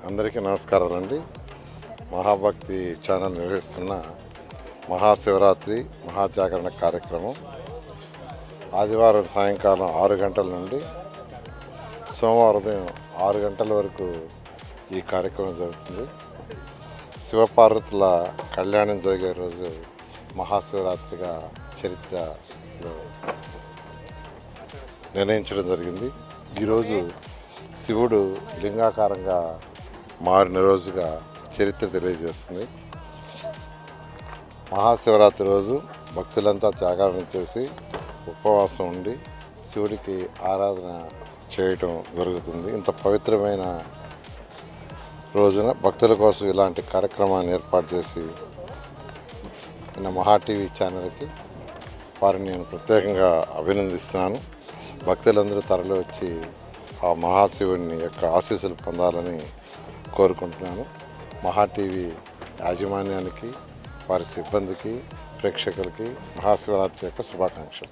అందరికీ నమస్కారాలండి. మహాభక్తి ఛానల్ నిర్వహిస్తున్న మహాశివరాత్రి మహాజాగరణ కార్యక్రమం ఆదివారం సాయంకాలం 6 గంటల నుండి సోమవారం ఉదయం 6 గంటల వరకు ఈ కార్యక్రమం జరుగుతుంది. శివపార్వతుల కళ్యాణం జరిగే రోజు మహాశివరాత్రిగా చరిత్రలో నిర్ణయించడం జరిగింది. ఈరోజు శివుడు లింగాకారంగా మారిన రోజుగా చరిత్ర తెలియజేస్తుంది. మహాశివరాత్రి రోజు భక్తులంతా జాగరణ చేసి ఉపవాసం ఉండి శివుడికి ఆరాధన చేయటం జరుగుతుంది. ఇంత పవిత్రమైన రోజున భక్తుల కోసం ఇలాంటి కార్యక్రమాన్ని ఏర్పాటు చేసి మహా టీవీ ఛానల్కి వారిని నేను ప్రత్యేకంగా అభినందిస్తున్నాను. భక్తులందరూ తరలి వచ్చి ఆ మహాశివుని యొక్క ఆశీస్సులు పొందాలని కోరుకుంటున్నాను. మహా టీవీ యాజమాన్యానికి, వారి సిబ్బందికి, ప్రేక్షకులకి మహాశివరాత్రి యొక్క శుభాకాంక్షలు.